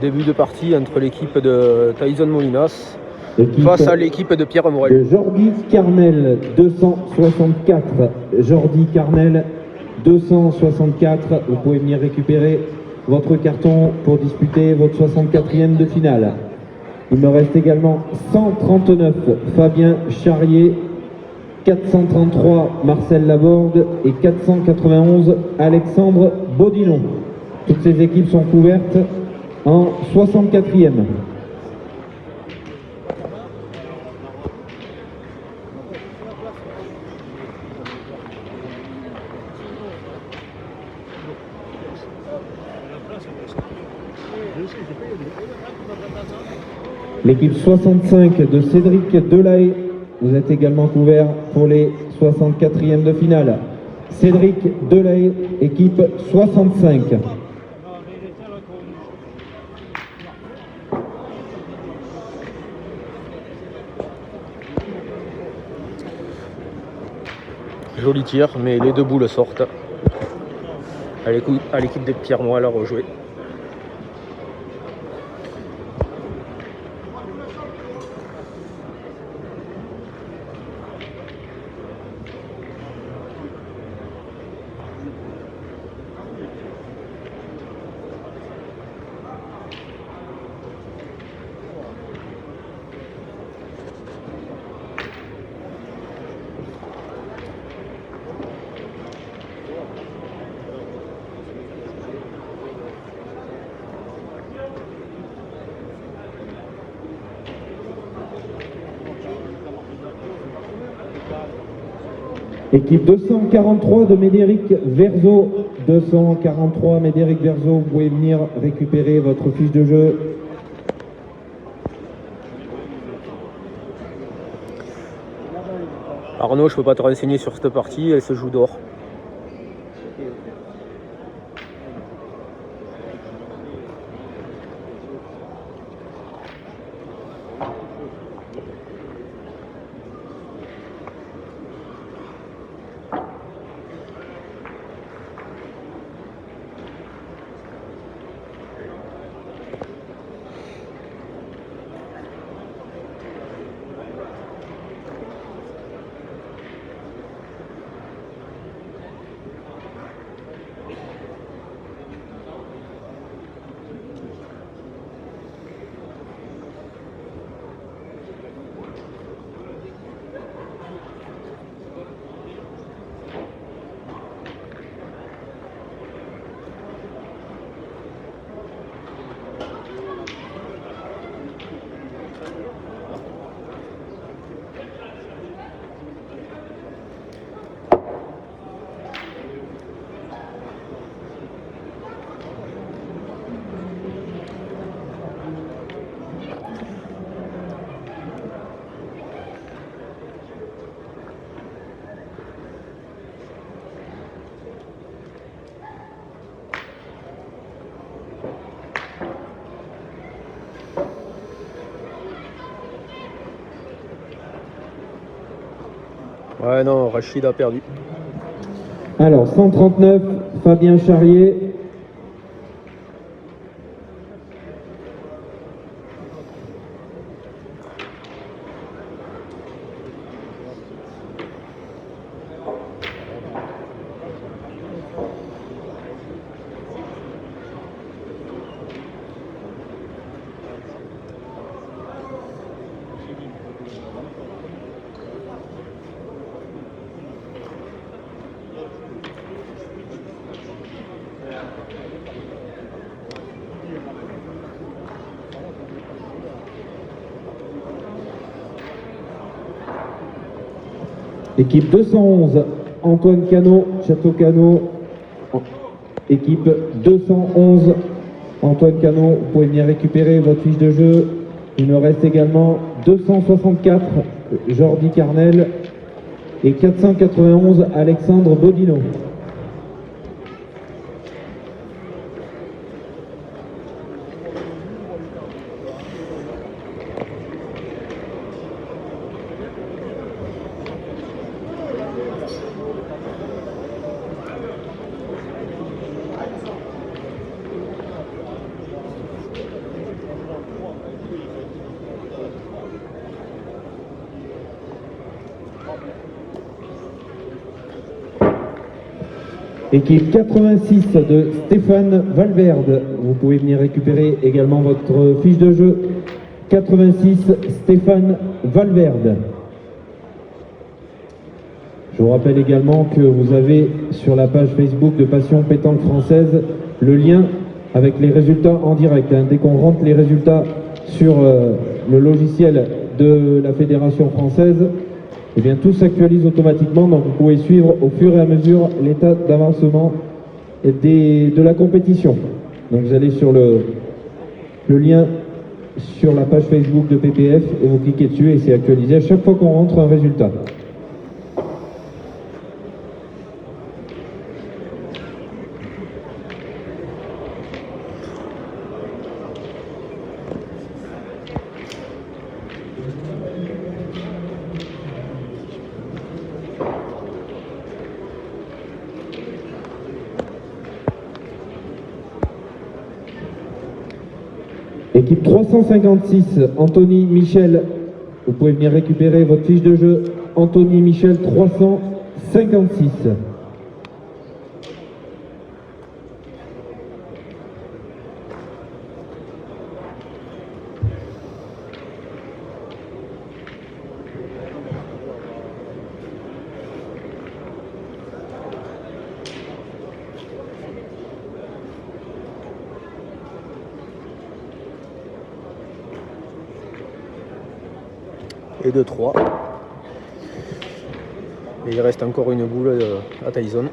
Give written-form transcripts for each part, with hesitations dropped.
Début de partie entre l'équipe de Tyson Molinas L'équipe face à l'équipe de Pierre Morel. de Jordi Carnel, 264. Jordi Carnel, 264. Vous pouvez venir récupérer votre carton pour disputer votre 64e de finale. Il me reste également 139, Fabien Charrier, 433, Marcel Laborde et 491, Alexandre Baudinon. Toutes ces équipes sont couvertes en 64e. L'équipe 65 de Cédric Delahaye, vous êtes également couvert pour les 64e de finale. Cédric Delahaye, équipe 65. Joli tir, mais les deux boules sortent. À l'équipe de Pierre Morel à rejouer. Équipe 243 de Médéric Verzo. 243 Médéric Verzo, vous pouvez venir récupérer votre fiche de jeu. Arnaud, je peux pas te renseigner sur cette partie, elle se joue dehors. Ouais, non, Rachid a perdu. Alors, 139, Fabien Charrier. Équipe 211, Antoine Cano, Château Cano. Équipe 211, Antoine Cano, vous pouvez venir récupérer votre fiche de jeu. Il me reste également 264, Jordi Carnel et 491, Alexandre Baudinon. Équipe 86 de Stéphane Valverde. Vous pouvez venir récupérer également votre fiche de jeu. 86 Stéphane Valverde. Je vous rappelle également que vous avez sur la page Facebook de Passion Pétanque Française le lien avec les résultats en direct. Dès qu'on rentre les résultats sur le logiciel de la Fédération française, eh bien, tout s'actualise automatiquement, donc vous pouvez suivre au fur et à mesure l'état d'avancement de la compétition. Donc vous allez sur le lien sur la page Facebook de PPF et vous cliquez dessus et c'est actualisé à chaque fois qu'on rentre un résultat. Équipe 356, Anthony Michel. Vous pouvez venir récupérer votre fiche de jeu. Anthony Michel 356. Et de 3. Et il reste encore une boule à Tyson.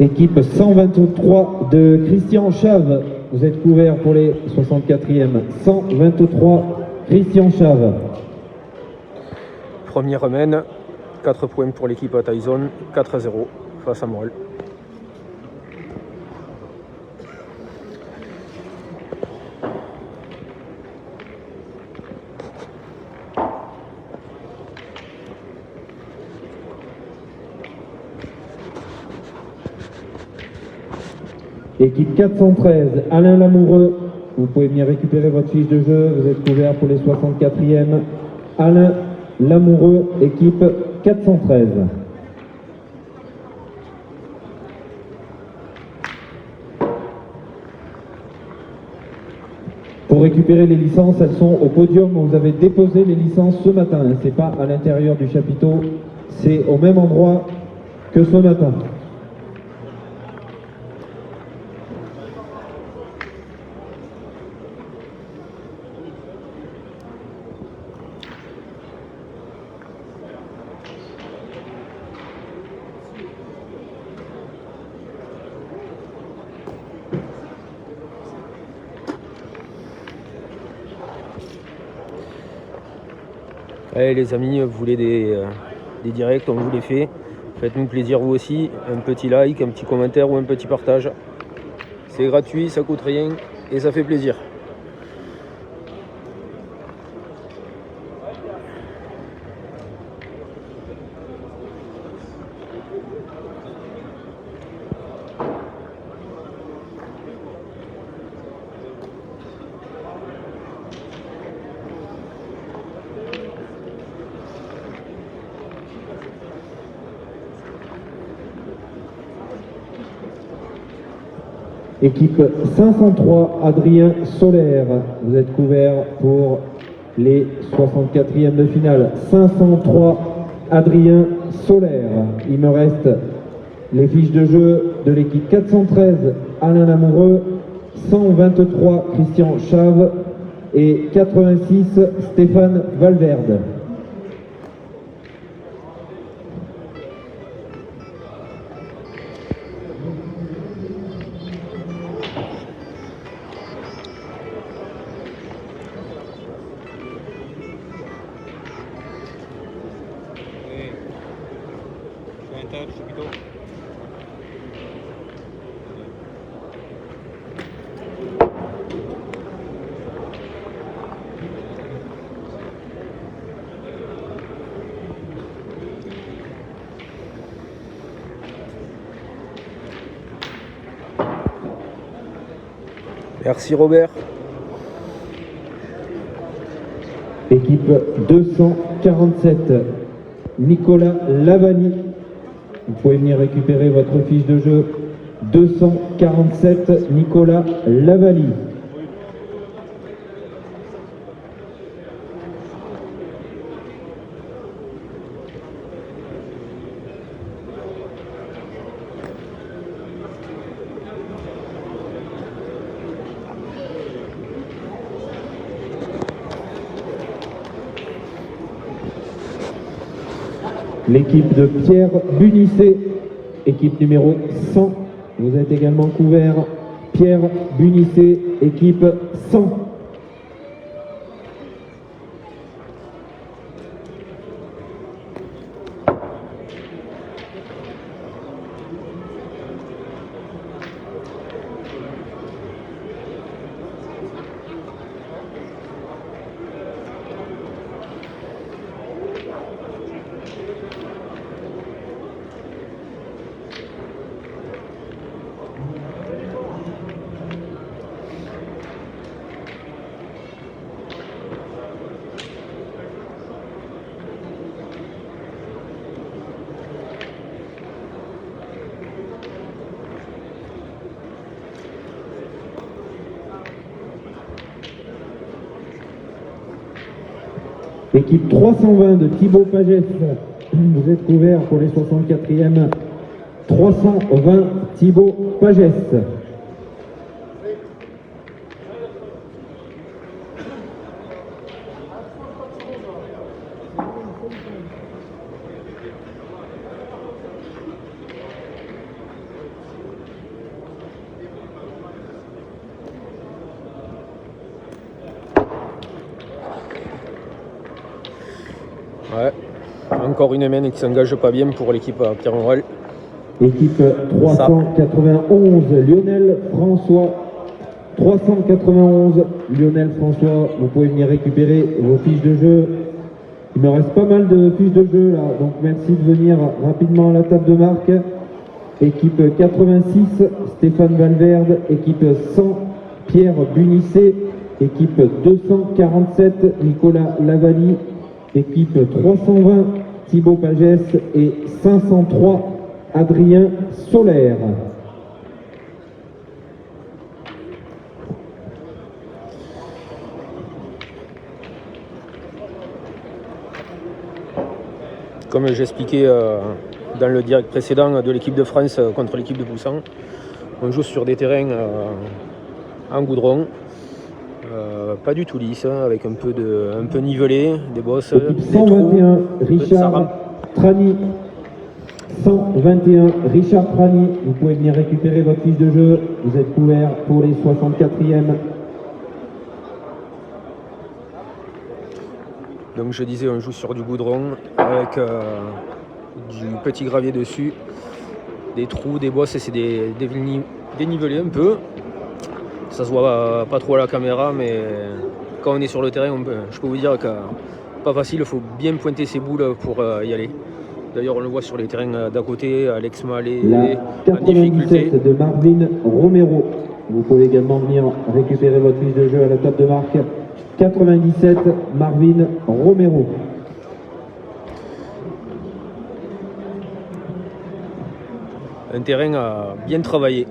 Équipe 123 de Christian Chave. Vous êtes couvert pour les 64e. 123 Christian Chave. Premier remène, 4 points pour l'équipe à Tyson, 4-0 face à Morel. Équipe 413, Alain Lamoureux. Vous pouvez venir récupérer votre fiche de jeu. Vous êtes couvert pour les 64e. Alain Lamoureux, équipe 413. Pour récupérer les licences, elles sont au podium où vous avez déposé les licences ce matin. C'est pas à l'intérieur du chapiteau, c'est au même endroit que ce matin. Allez les amis, vous voulez des directs, on vous les fait. Faites-nous plaisir vous aussi, un petit like, un petit commentaire ou un petit partage. C'est gratuit, ça coûte rien et ça fait plaisir. Équipe 503, Adrien Solaire. Vous êtes couvert pour les 64e de finale. 503, Adrien Solaire. Il me reste les fiches de jeu de l'équipe 413, Alain Lamoureux, 123, Christian Chave et 86, Stéphane Valverde. Merci Robert. Équipe 247, Nicolas Lavani. Vous pouvez venir récupérer votre fiche de jeu. 247, Nicolas Lavani. L'équipe de Pierre Bunisset, équipe numéro 100. Vous êtes également couvert. Pierre Bunisset, équipe 100. Équipe 320 de Thibaut Pagès, vous êtes couvert pour les 64e. 320 Thibaut Pagès. Ouais, encore une main qui s'engage pas bien pour l'équipe Pierre Morel. Équipe 391, Lionel François. 391, Lionel François. Vous pouvez venir récupérer vos fiches de jeu. Il me reste pas mal de fiches de jeu là, donc merci de venir rapidement à la table de marque. Équipe 86, Stéphane Valverde. Équipe 100, Pierre Bunisset. Équipe 247, Nicolas Lavani. Équipe 320, Thibaut Pagès. Et 503, Adrien Solaire. Comme j'expliquais dans le direct précédent de l'équipe de France contre l'équipe de Poussan, on joue sur des terrains en goudron, pas du tout lisse, avec un peu nivelé, des bosses, Équipe des 121, trous, Richard Trani. 121, Richard Trani. Vous pouvez venir récupérer votre fiche de jeu. Vous êtes couvert pour les 64e. Donc je disais, on joue sur du goudron avec du petit gravier dessus, des trous, des bosses, et c'est dénivelé un peu. Ça se voit pas trop à la caméra, mais quand on est sur le terrain, je peux vous dire que pas facile, il faut bien pointer ses boules pour y aller. D'ailleurs, on le voit sur les terrains d'à côté, Alex Mallet La en difficulté. 97 de Marvin Romero. Vous pouvez également venir récupérer votre fiche de jeu à la table de marque. 97, Marvin Romero. Un terrain à bien travailler.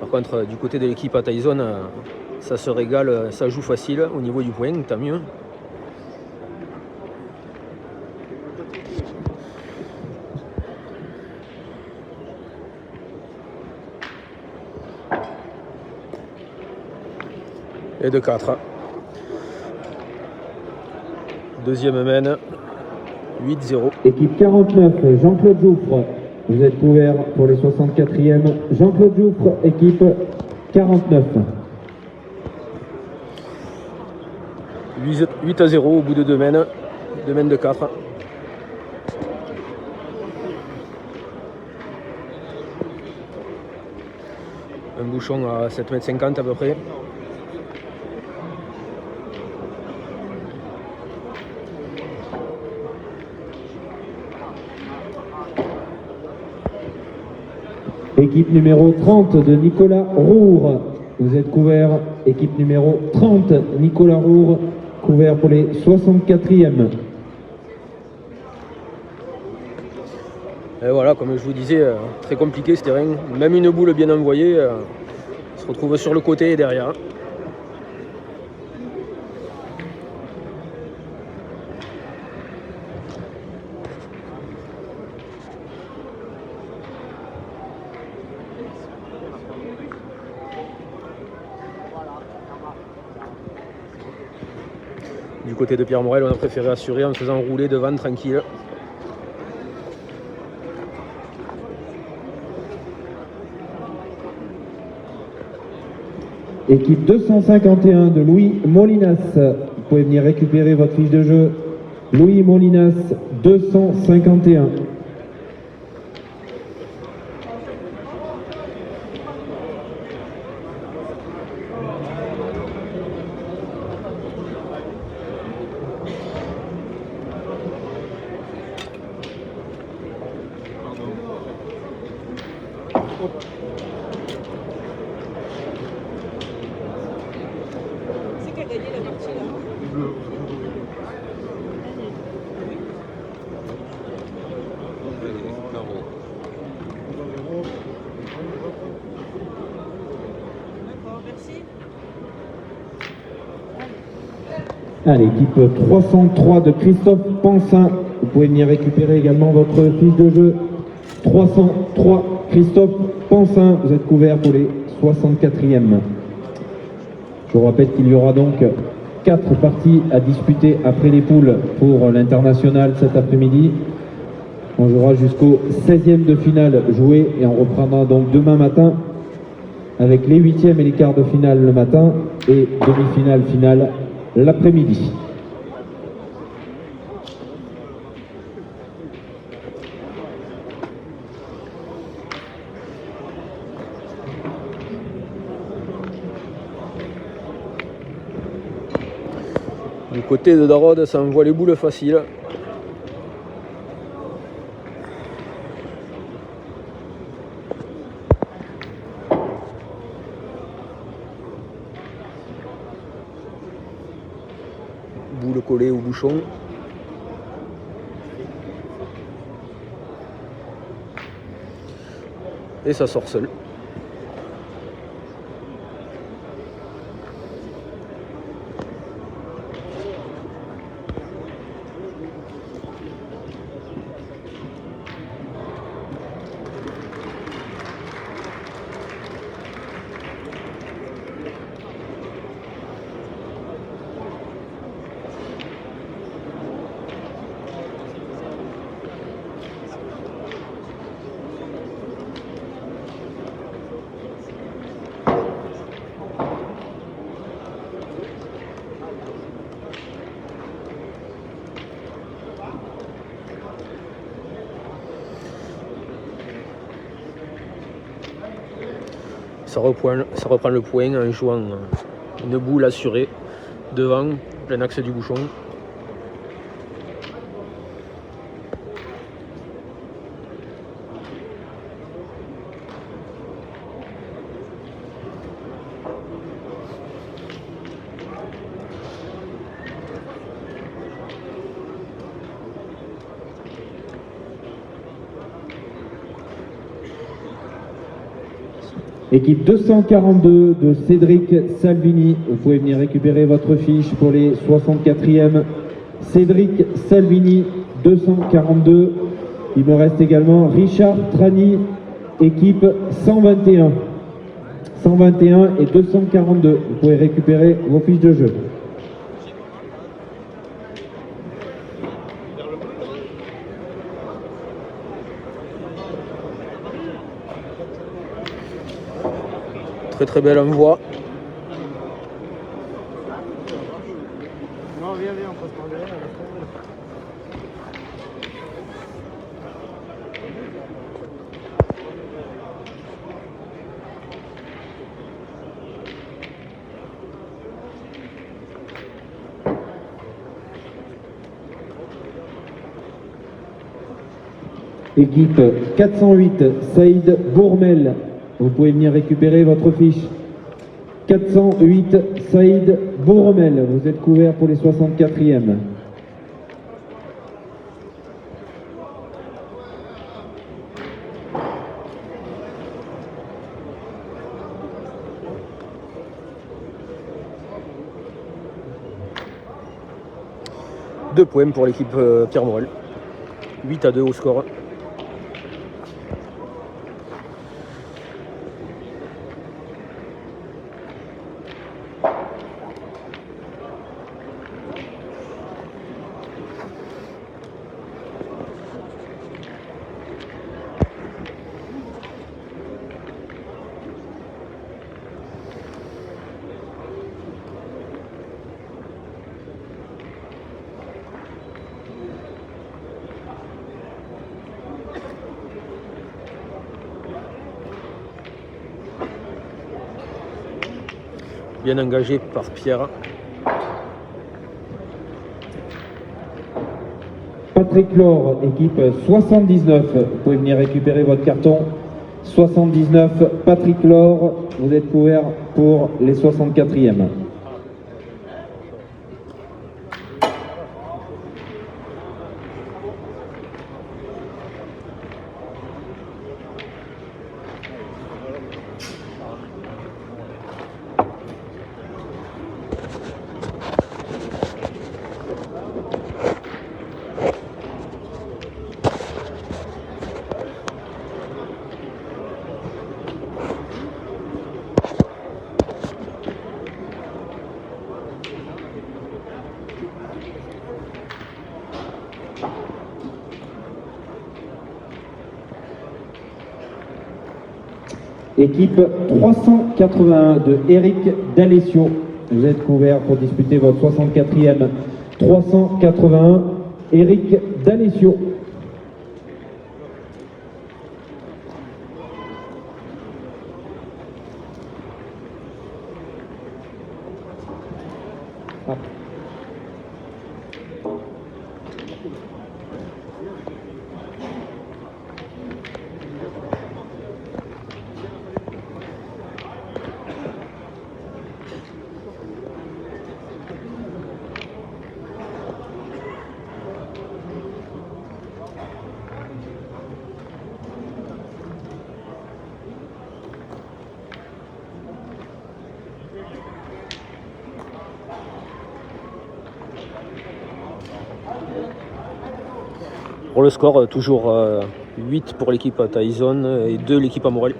Par contre, du côté de l'équipe à Tyson, ça se régale, ça joue facile au niveau du point, tant mieux. Et de 4. Deuxième mène, 8-0. Équipe 49, Jean-Claude Jouffre. Vous êtes couvert pour les 64e. Jean-Claude Jouffre, équipe 49. 8-0 au bout de 2 mènes de 4. Un bouchon à 7,50 m à peu près. Équipe numéro 30 de Nicolas Roure. Vous êtes couvert. Équipe numéro 30, Nicolas Roure, couvert pour les 64e. Et voilà, comme je vous disais, très compliqué ce terrain. Même une boule bien envoyée se retrouve sur le côté et derrière. Du côté de Pierre Morel, on a préféré assurer en faisant rouler devant tranquille. Équipe 251 de Louis Molinas. Vous pouvez venir récupérer votre fiche de jeu. Louis Molinas, 251. C'est qui a gagné la partie là? D'accord, merci. Allez, équipe 303 de Christophe Pansin. Vous pouvez venir récupérer également votre fiche de jeu. 303 Christophe Pansin. Vous êtes couvert pour les 64e. Je vous rappelle qu'il y aura donc 4 parties à disputer après les poules pour l'international cet après-midi. On jouera jusqu'au 16e de finale joué et on reprendra donc demain matin avec les 8e et les quarts de finale le matin et demi-finale finale l'après-midi. Du côté de Darod, ça envoie les boules faciles. Boule collée au bouchon. Et ça sort seul. Ça reprend le point en jouant une boule assurée devant, plein axe du bouchon. Équipe 242 de Cédric Salvini. Vous pouvez venir récupérer votre fiche pour les 64e. Cédric Salvini, 242. Il me reste également Richard Trani, équipe 121. 121 et 242. Vous pouvez récupérer vos fiches de jeu. Très belle envoi. Non, viens, on passe par derrière. Équipe 408, Saïd Bourmel. Vous pouvez venir récupérer votre fiche. 408, Saïd Bourmel. Vous êtes couvert pour les 64e. Deux points pour l'équipe Pierre Morel. 8-2 au score. Bien engagé par Pierre. Patrick Laure, équipe 79. Vous pouvez venir récupérer votre carton. 79, Patrick Laure. Vous êtes couvert pour les 64e. Équipe 381 de Eric D'Alessio. Vous êtes couvert pour disputer votre 64e. 381, Eric D'Alessio. Pour le score, toujours 8 pour l'équipe à Tyson et 2 l'équipe à Morel.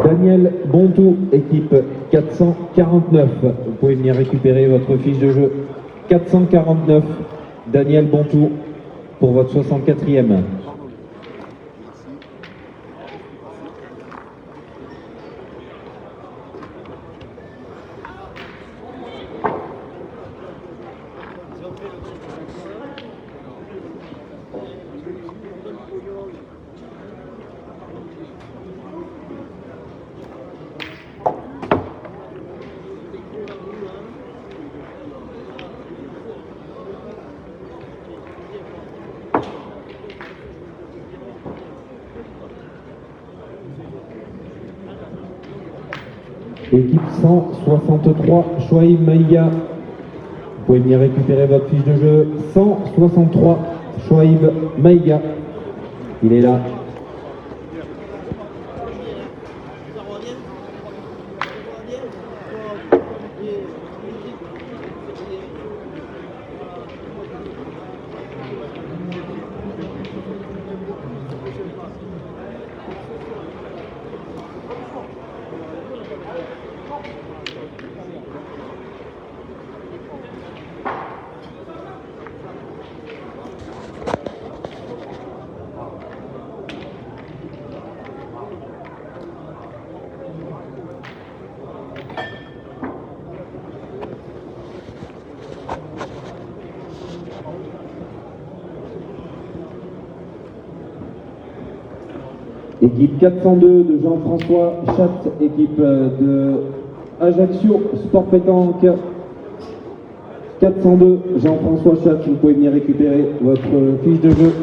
Daniel Bontou, équipe 449. Vous pouvez venir récupérer votre fiche de jeu. 449, Daniel Bontou pour votre 64e. Équipe 163, Chouaïb Maïga. Vous pouvez venir récupérer votre fiche de jeu. 163, Chouaïb Maïga. Il est là. Équipe 402 de Jean-François Chat, équipe de Ajaccio Sport Pétanque. 402 Jean-François Chat, vous pouvez venir récupérer votre fiche de jeu.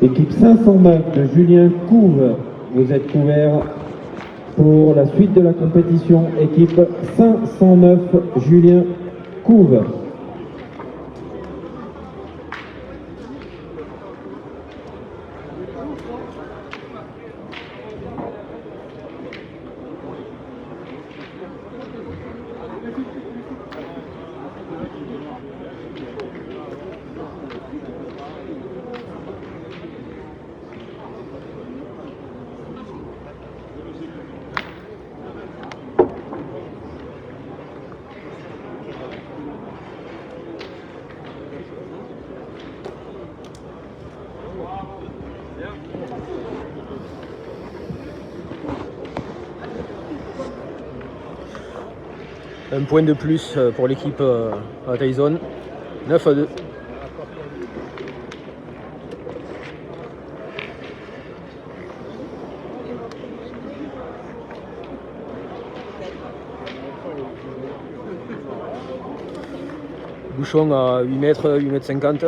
Équipe 509 de Julien Couve, vous êtes couvert pour la suite de la compétition. Équipe 509, Julien Couve. Un point de plus pour l'équipe à Tyson, 9-2. Bouchon à 8 mètres, 8 mètres 50.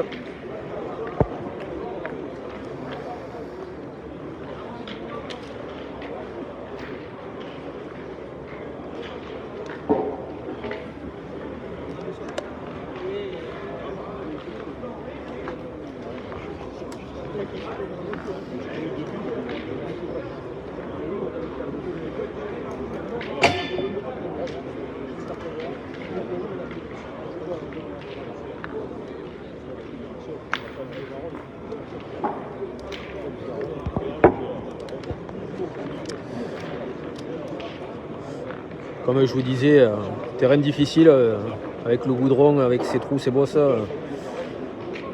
Comme je vous disais, terrain difficile avec le goudron, avec ses trous, ses bosses.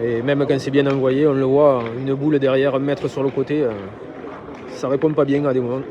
Et même quand c'est bien envoyé, on le voit, une boule derrière, 1 mètre sur le côté, ça répond pas bien à des moments.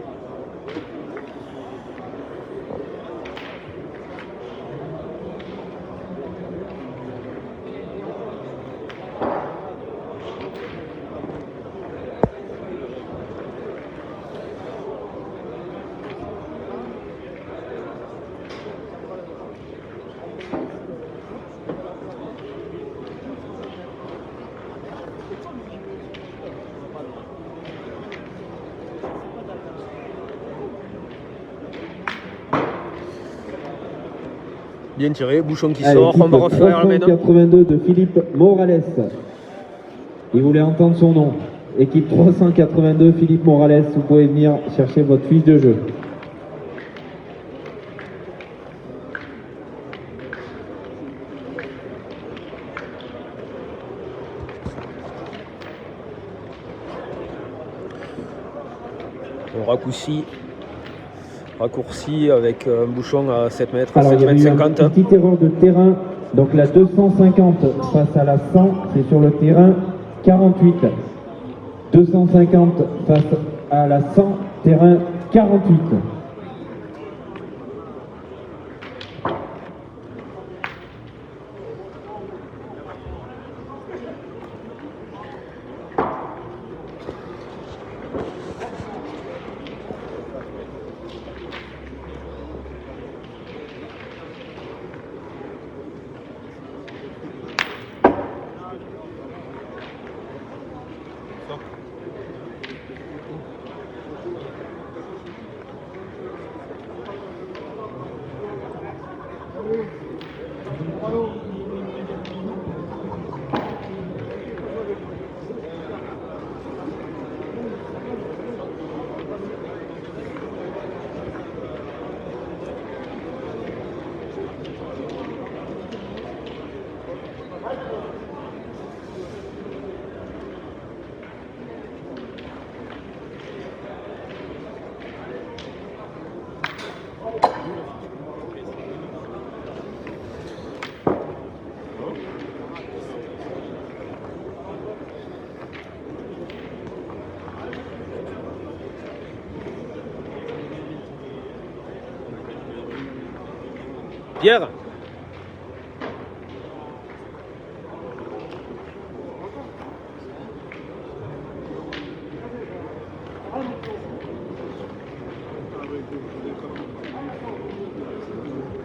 Bien tiré, Bouchon qui sort, on va refaire la main. 382 de Philippe Morales. Il voulait entendre son nom. Équipe 382, Philippe Morales, vous pouvez venir chercher votre fiche de jeu. On raccourci avec un bouchon à 7 mètres, Alors, 7 il y a mètres eu 50. une petite erreur de terrain. Donc la 250 face à la 100, c'est sur le terrain 48. 250 face à la 100, terrain 48. Pierre.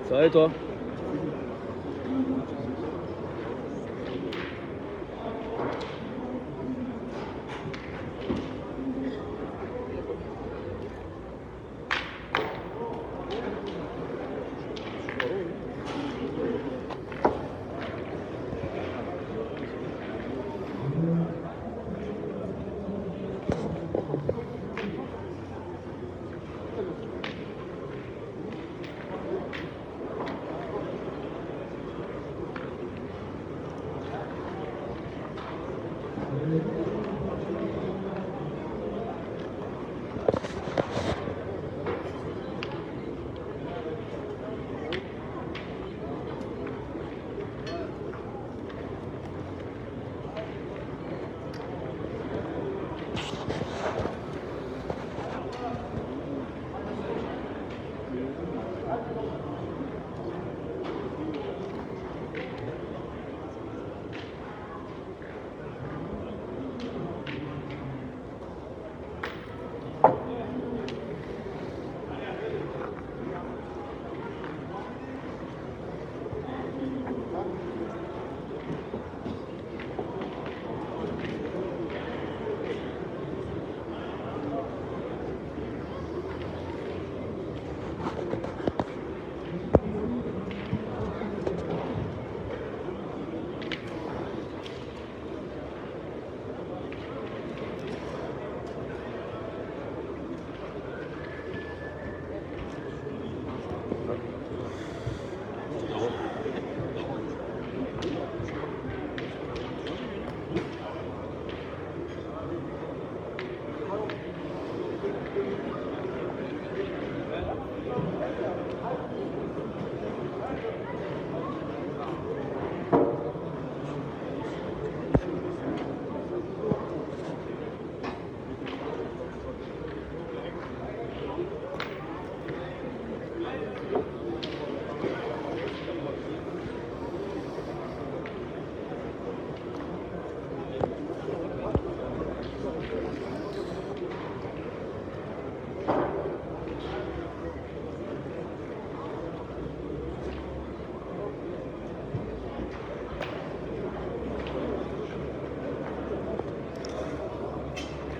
Ça va et toi?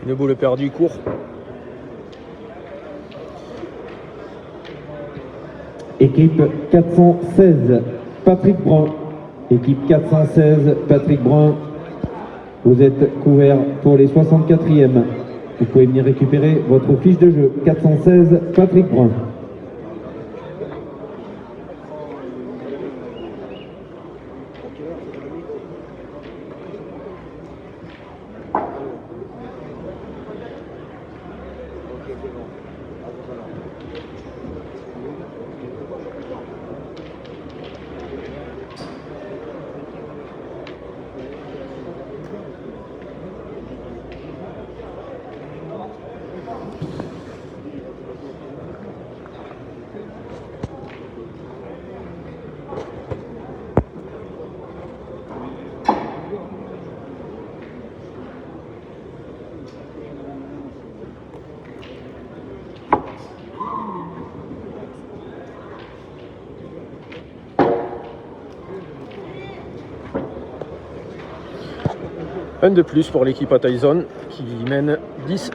Une boule perdue court. Équipe 416, Patrick Brun. Équipe 416, Patrick Brun. Vous êtes couvert pour les 64e. Vous pouvez venir récupérer votre fiche de jeu. 416, Patrick Brun. Un de plus pour l'équipe à Tyson qui mène 10-2.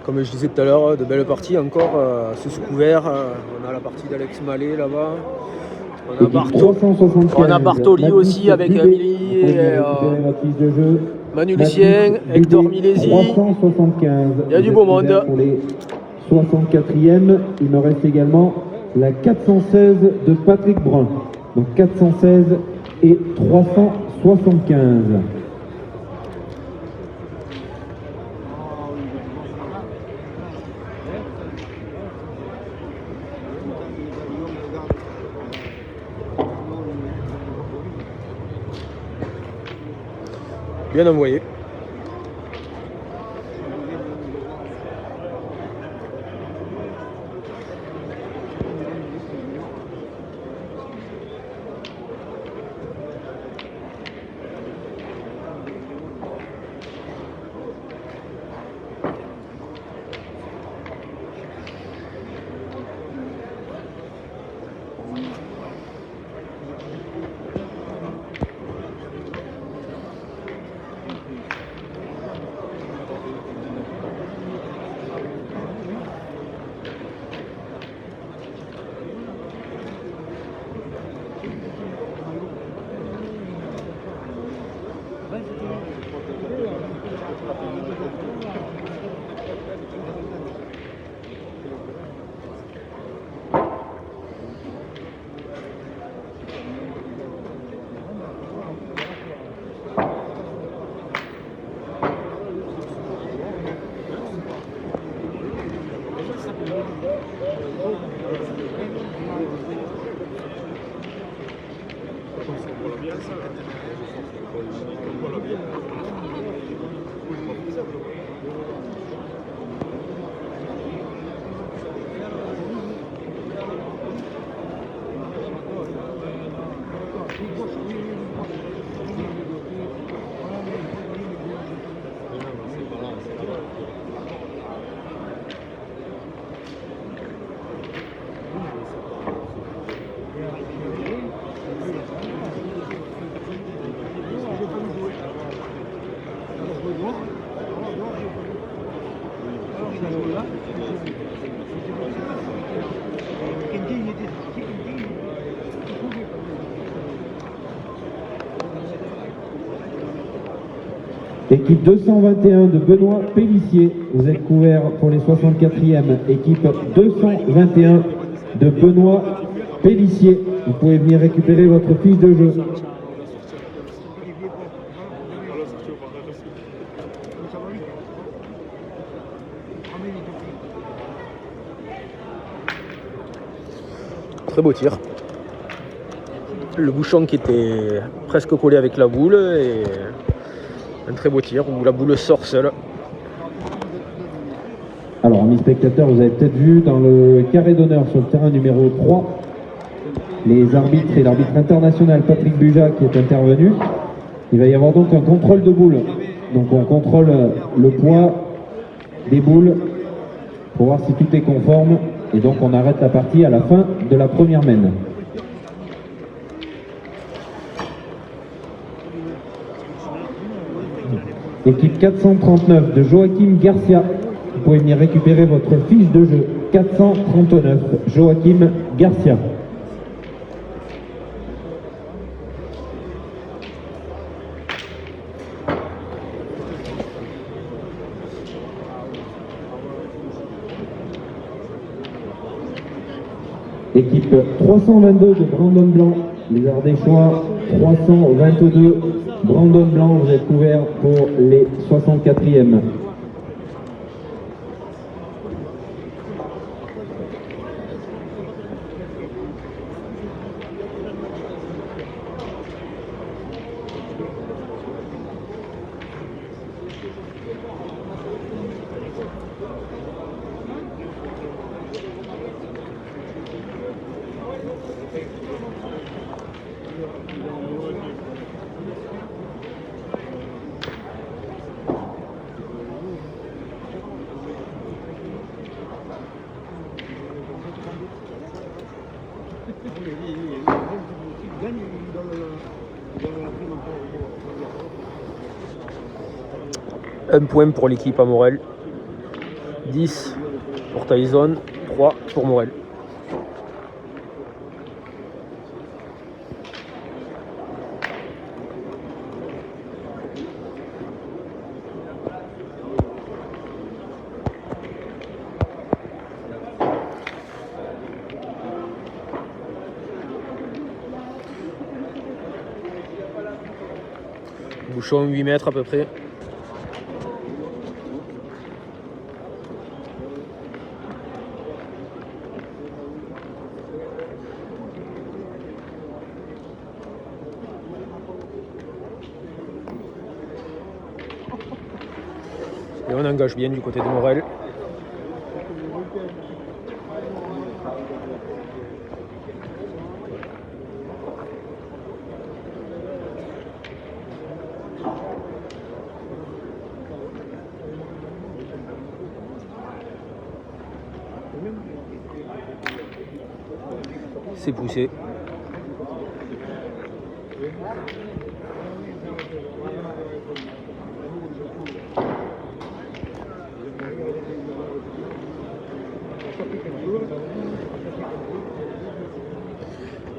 Comme je disais tout à l'heure, de belles parties encore sous couvert. On a la partie d'Alex Mallet là-bas. On a Bartoli aussi avec Amélie et Manu Lucien, Hector Milési. Il y a du beau monde. Pour les 64e, il me reste également la 416 de Patrick Brun. Donc 416 et 375. Bien envoyé. Équipe 221 de Benoît Pellissier, vous êtes couvert pour les 64e. Équipe 221 de Benoît Pellissier, vous pouvez venir récupérer votre fiche de jeu. Très beau tir. Le bouchon qui était presque collé avec la boule et un très beau tir où la boule sort seule. Alors, amis spectateurs, vous avez peut-être vu dans le carré d'honneur sur le terrain numéro 3, les arbitres et l'arbitre international Patrick Buja qui est intervenu. Il va y avoir donc un contrôle de boule. Donc on contrôle le poids des boules pour voir si tout est conforme. Et donc on arrête la partie à la fin de la première mène. Équipe 439 de Joachim Garcia. Vous pouvez venir récupérer votre fiche de jeu. 439, Joachim Garcia. Équipe 322 de Brandon Blanc, les Ardéchois 322, Brandon Blanc, vous êtes couvert pour les 64e. Un point pour l'équipe à Morel, 10 pour Tyson, 3 pour Morel. Bouchon 8 mètres à peu près. on engage bien du côté de Morel. C'est poussé.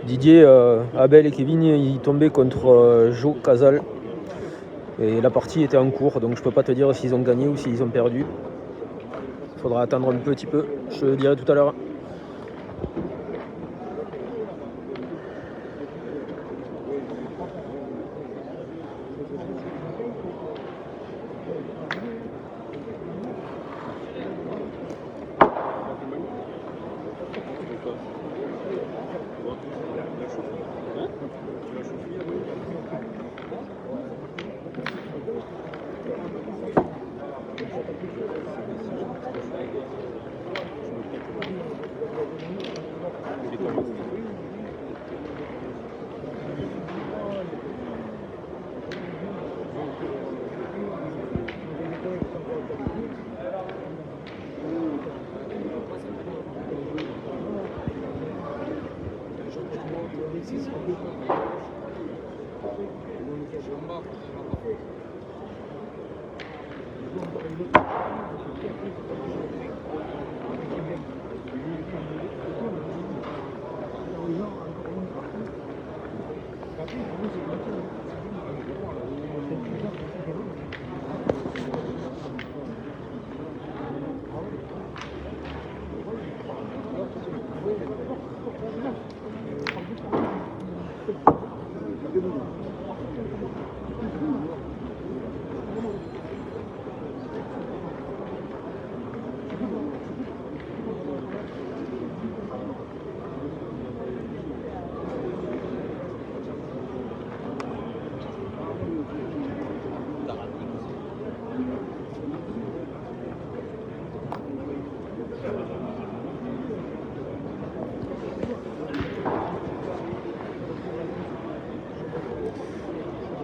Didier, Abel et Kevin, ils tombaient contre Jo Casal. Et la partie était en cours, donc je peux pas te dire s'ils ont gagné ou s'ils ont perdu. Il faudra attendre un petit peu, je te le dirai tout à l'heure.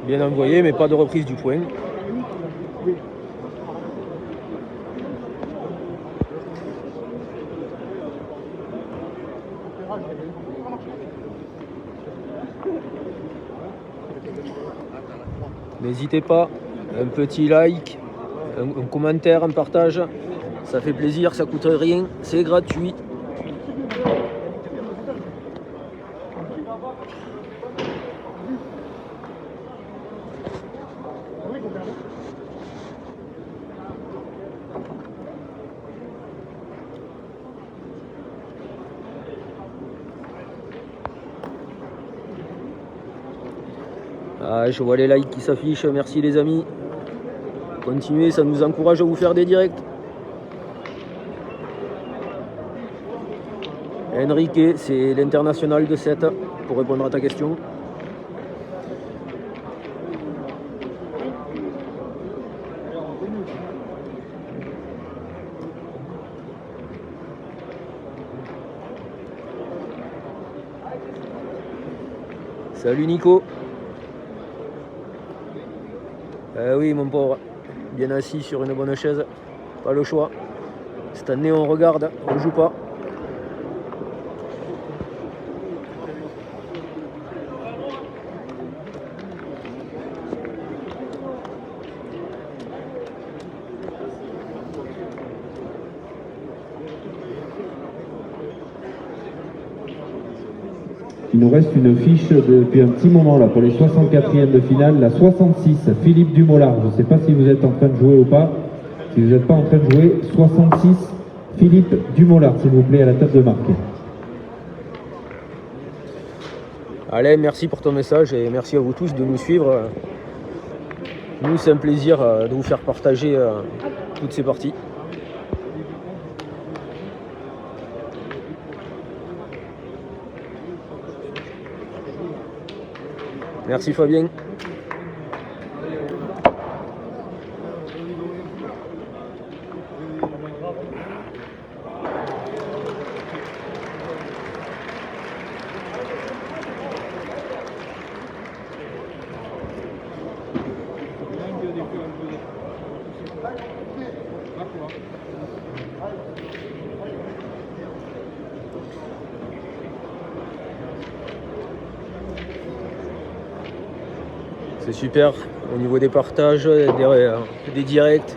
Bien envoyé, mais pas de reprise du point. N'hésitez pas, un petit like, un commentaire, un partage, ça fait plaisir, ça coûte rien, c'est gratuit. Ah, je vois les likes qui s'affichent, merci les amis. Continuez, ça nous encourage à vous faire des directs. Enrique, c'est l'international de 7 pour répondre à ta question. Salut Nico. Oui mon pauvre, bien assis sur une bonne chaise, pas le choix. Cette année on regarde, on joue pas. Il nous reste une fiche depuis un petit moment là pour les 64e de finale, la 66, Philippe Dumollard. Je ne sais pas si vous êtes en train de jouer ou pas. Si vous n'êtes pas en train de jouer, 66, Philippe Dumollard, s'il vous plaît, à la table de marque. Allez, merci pour ton message et merci à vous tous de nous suivre. Nous, c'est un plaisir de vous faire partager toutes ces parties. Merci Fabien. C'est super. Au niveau des partages, des directs,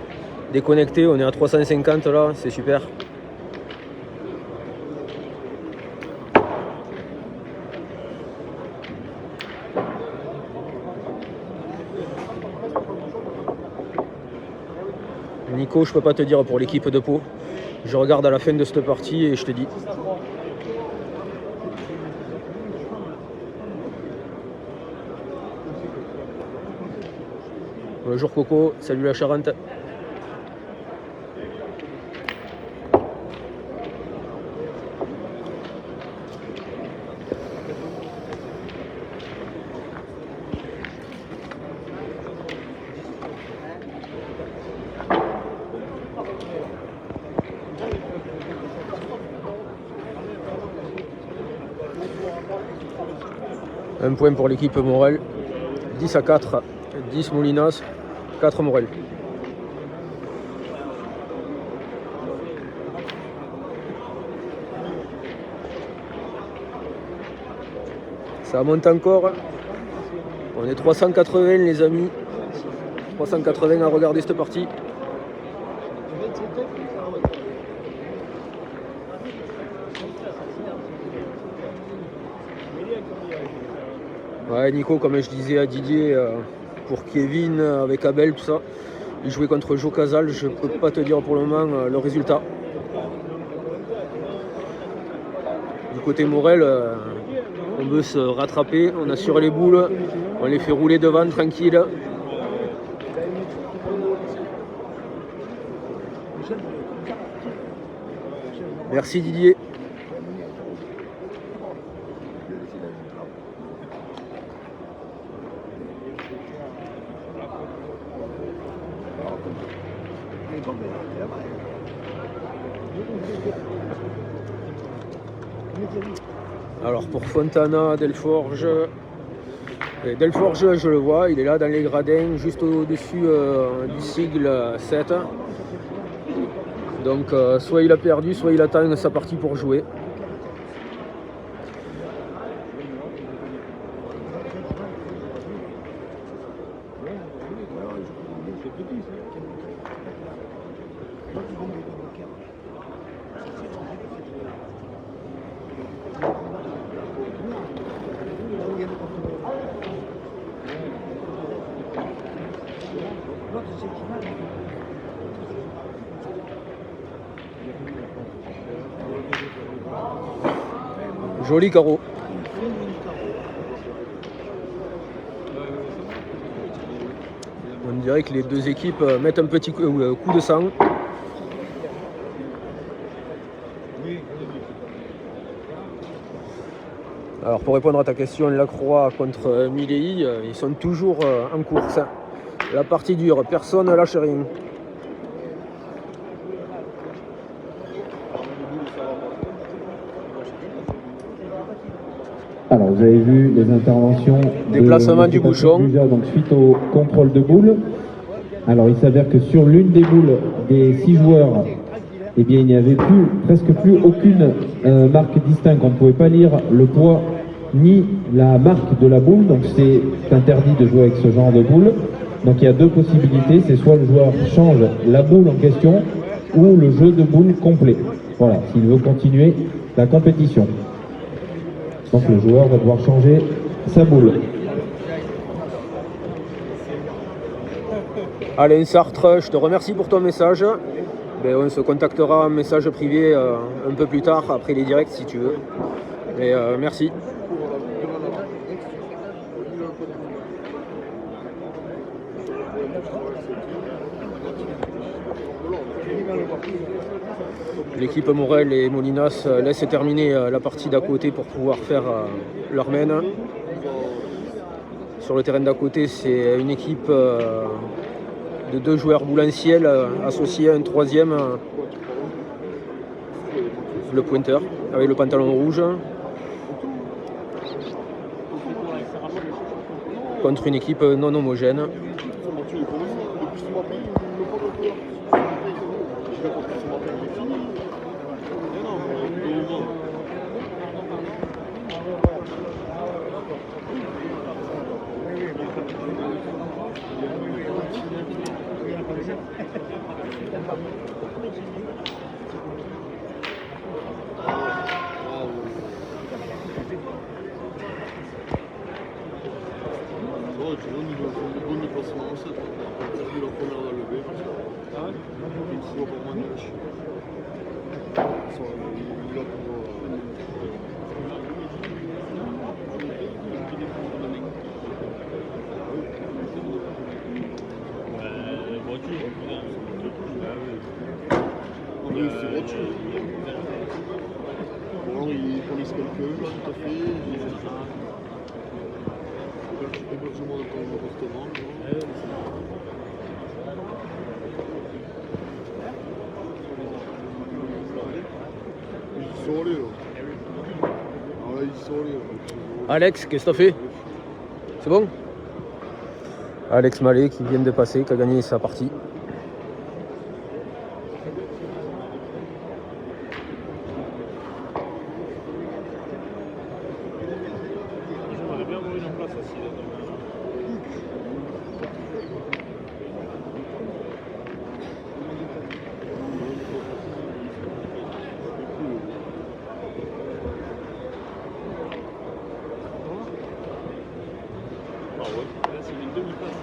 des connectés, on est à 350 là, c'est super. Nico, je peux pas te dire pour l'équipe de Pau. Je regarde à la fin de cette partie et je te dis. Bonjour Coco, salut la Charente. Un point pour l'équipe Morel. 10-4. 10 Molinas, 4 Morel. Ça monte encore. On est 380 les amis. 380 à regarder cette partie. Ouais, Nico, comme je disais à Didier, pour Kevin, avec Abel, tout ça, il jouait contre Joe Casal, je peux pas te dire pour le moment le résultat. Du côté Morel, on veut se rattraper, on assure les boules, on les fait rouler devant tranquille. Merci Didier. Alors pour Fontana, Delforge, je le vois, il est là dans les gradins, juste au-dessus du sigle 7. Donc soit il a perdu, soit il attend sa partie pour jouer. Joli carreau. On dirait que les deux équipes mettent un petit coup de sang. Alors pour répondre à ta question, Lacroix contre Milei, ils sont toujours en course. La partie dure, personne ne lâche rien. Alors vous avez vu les interventions Déplacement du bouchon. Donc suite au contrôle de boule. Alors il s'avère que sur l'une des boules des 6 joueurs, eh bien il n'y avait presque plus aucune marque distincte. On ne pouvait pas lire le poids ni la marque de la boule. Donc c'est interdit de jouer avec ce genre de boule. Donc il y a deux possibilités, c'est soit le joueur change la boule en question ou le jeu de boule complet. Voilà, s'il veut continuer la compétition. Donc le joueur va devoir changer sa boule. Alain Sartre, je te remercie pour ton message. Ben, on se contactera en message privé un peu plus tard, après les directs si tu veux. Et merci. L'équipe Morel et Molinas laissent terminer la partie d'à côté pour pouvoir faire leur main. Sur le terrain d'à côté, c'est une équipe de 2 joueurs boulanciels associés à un troisième, le pointeur, avec le pantalon rouge. Contre une équipe non homogène. Tu vois, niveau bon déplacement, ça, tu as perdu la première à lever. Il faut pour moi de lâcher. Il a pour. Voiture. Oui, c'est voiture. Bon, il police quelqu'un, là, tout à fait. Hébergement de ton appartement. Ils sont allés là. Ah là, ils sont allés là. Alex, qu'est-ce que t'as fait? C'est bon? Alex Mallet qui vient de passer, qui a gagné sa partie. J'aimerais bien avoir une place aussi. Ah ouais, là c'est une demi-place.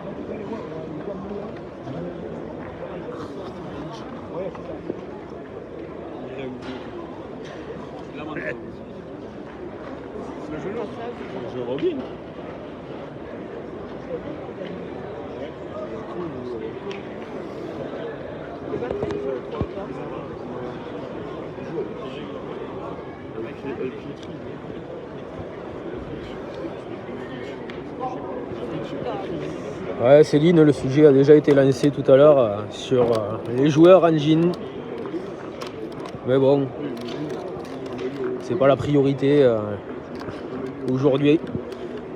Ouais, c'est ça. Lamentable. Le jeu là, je reviens. Ouais, Céline, le sujet a déjà été lancé tout à l'heure sur les joueurs engine. Mais bon, c'est pas la priorité aujourd'hui.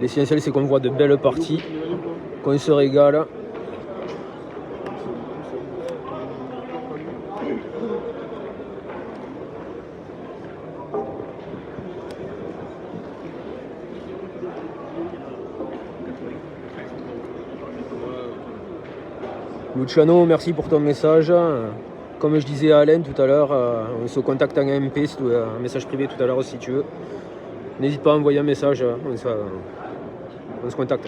L'essentiel, c'est qu'on voit de belles parties, qu'on se régale. Luciano, merci pour ton message. Comme je disais à Alain tout à l'heure, on se contacte en MP, c'est un message privé tout à l'heure si tu veux. N'hésite pas à envoyer un message, on se contacte.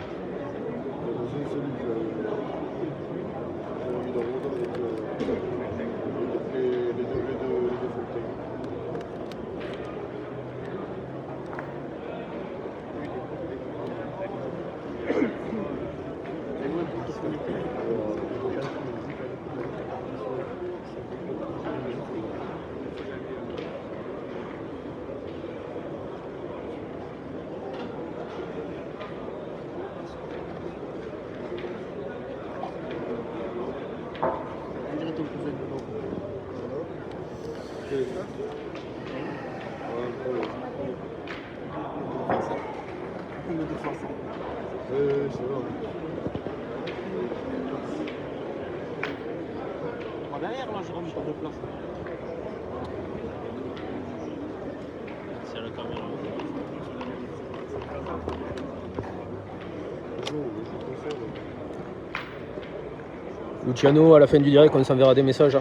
Derrière, là, je rentre sur deux places. C'est la caméra. Luciano, à la fin du direct, on s'enverra des messages.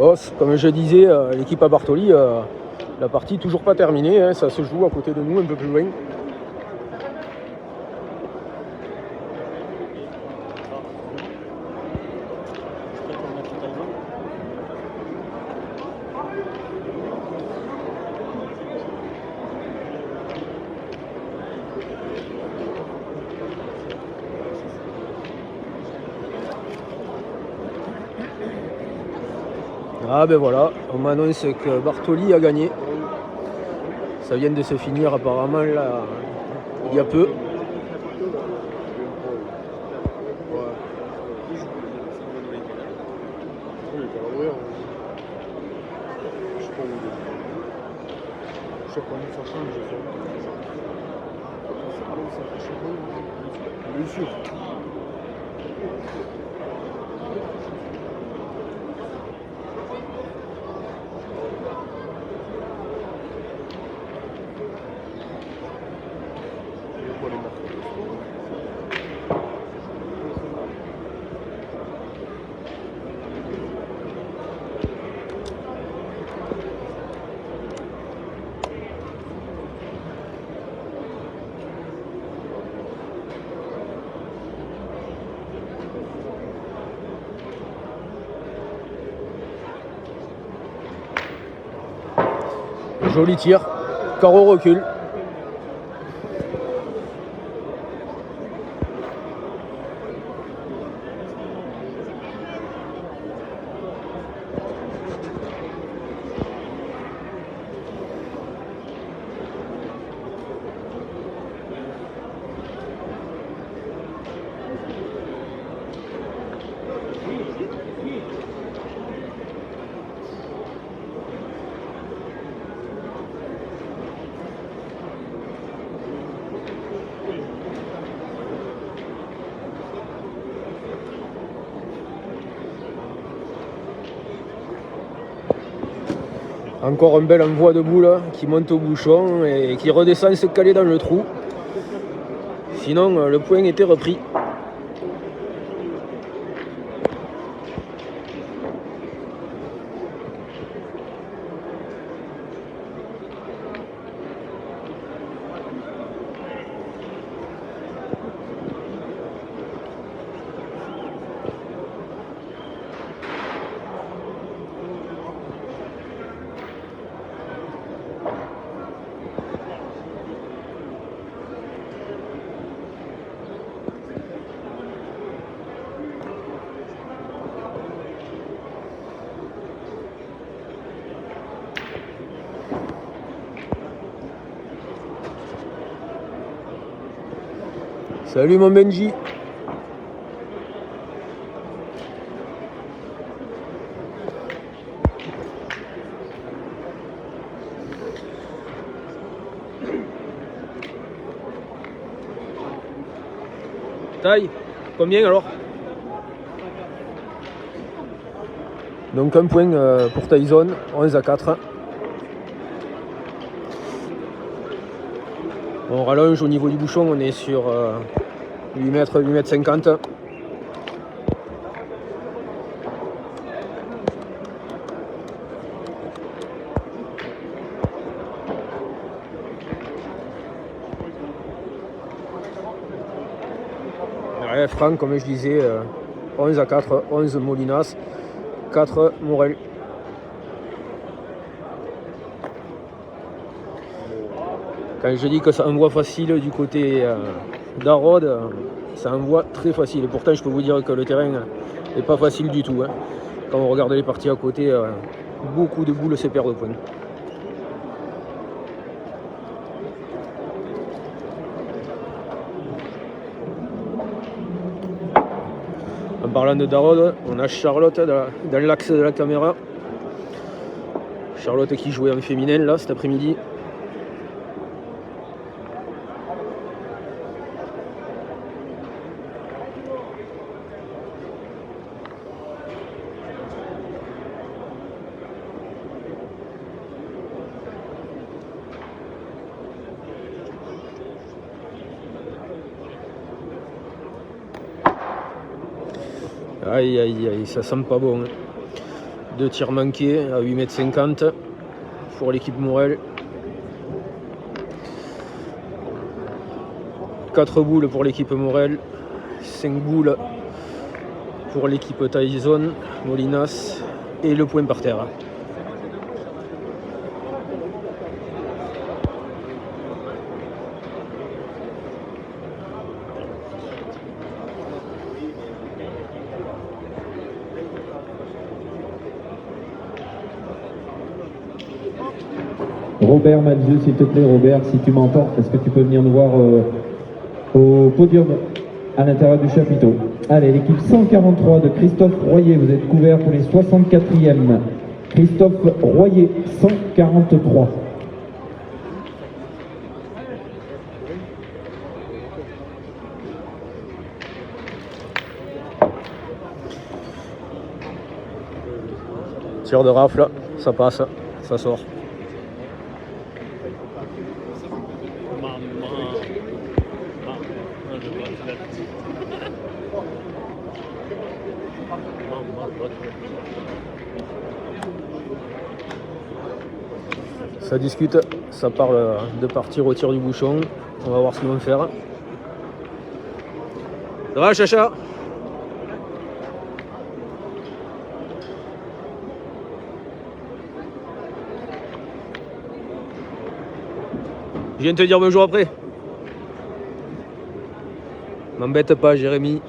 Oh, comme je disais, l'équipe à Bartoli, la partie toujours pas terminée, hein, ça se joue à côté de nous, un peu plus loin. Ah ben voilà, on m'annonce que Bartoli a gagné. Ça vient de se finir apparemment là, il y a peu. Oui, par l'horaire, je sais pas où il est. Je sais pas où ça change, je sais pas. Bien sûr. Il y a pas les marques. Joli tir, carreau recul. Encore un bel envoi de boule qui monte au bouchon et qui redescend se caler dans le trou. Sinon, le point était repris. Salut mon Benji. Taille, combien alors? Donc un point pour Tyson, 11-4. On rallonge au niveau du bouchon, on est sur 8 mètres, 8 mètres 50. Ouais, Franck, comme je disais, 11-4, 11 Molinas, 4 Morel. Quand je dis que ça envoie facile du côté d'Arrode, ça envoie très facile. Et pourtant, je peux vous dire que le terrain n'est pas facile du tout. Quand on regarde les parties à côté, beaucoup de boules se perdent au point. En parlant de Darod, on a Charlotte dans l'axe de la caméra. Charlotte qui jouait en féminin là cet après-midi. Aïe aïe aïe, ça sent pas bon. 2 tirs manqués à 8,50 m pour l'équipe Morel. 4 boules pour l'équipe Morel. 5 boules pour l'équipe Tyson, Molinas et le point par terre. Robert Malzieu, s'il te plaît. Robert, si tu m'entends, est-ce que tu peux venir nous voir au podium à l'intérieur du chapiteau? Allez, l'équipe 143 de Christophe Royer, vous êtes couvert pour les 64e. Christophe Royer, 143. Tir de rafle, ça passe, ça sort. Ça discute, ça parle de partir au tir du bouchon. On va voir ce qu'ils vont faire. Ça va, Chacha? Je viens de te dire bonjour après. M'embête pas, Jérémy.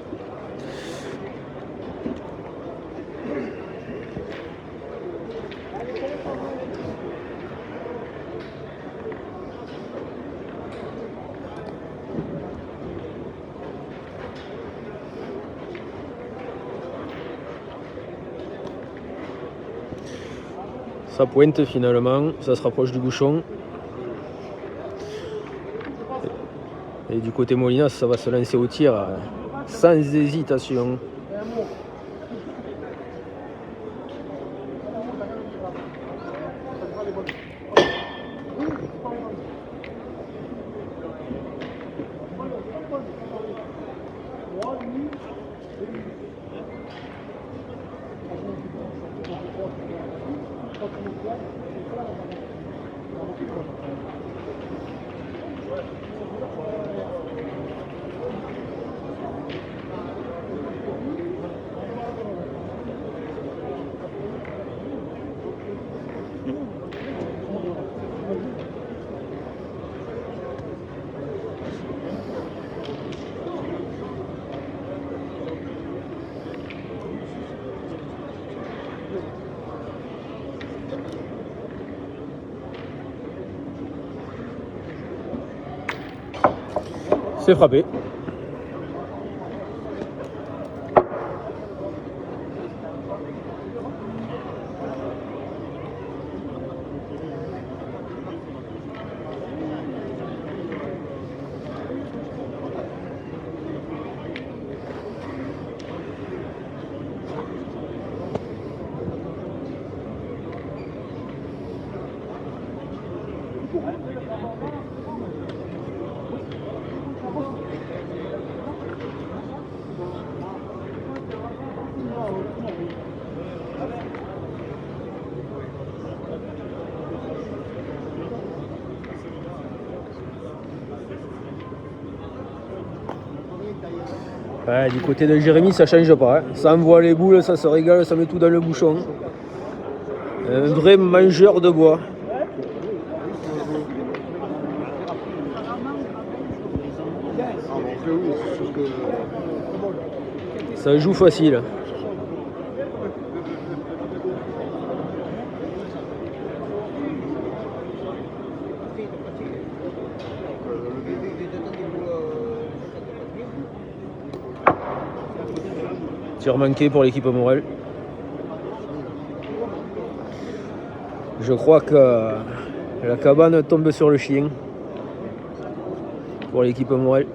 Ça pointe finalement, ça se rapproche du bouchon. Et du côté Molinas, ça va se lancer au tir sans hésitation. C'est frappé. Ouais, du côté de Jérémy, ça change pas. Hein. Ça envoie les boules, ça se régale, ça met tout dans le bouchon. Un vrai mangeur de bois. Ça joue facile. Tir manqué pour l'équipe Morel. Je crois que la cabane tombe sur le chien pour l'équipe Morel.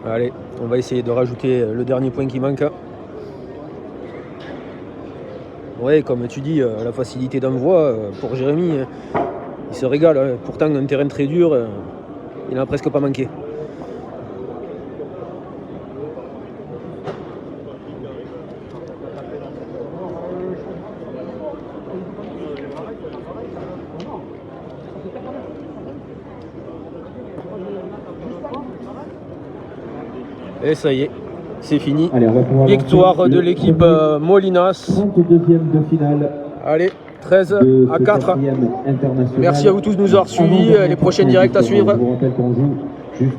Allez, on va essayer de rajouter le dernier point qui manque. Ouais, comme tu dis, la facilité d'envoi pour Jérémy, il se régale. Pourtant, un terrain très dur, il n'a presque pas manqué. Et ça y est, c'est fini. Allez, on va pouvoir victoire de l'équipe Molinas. 32e de finale. Allez, 13 de à ce 4. 4e international. Merci à vous tous de nous avoir suivis. Avant-dernière Les prochaines partie directs à individuelle. suivre. Je vous rappelle qu'on joue jusqu'au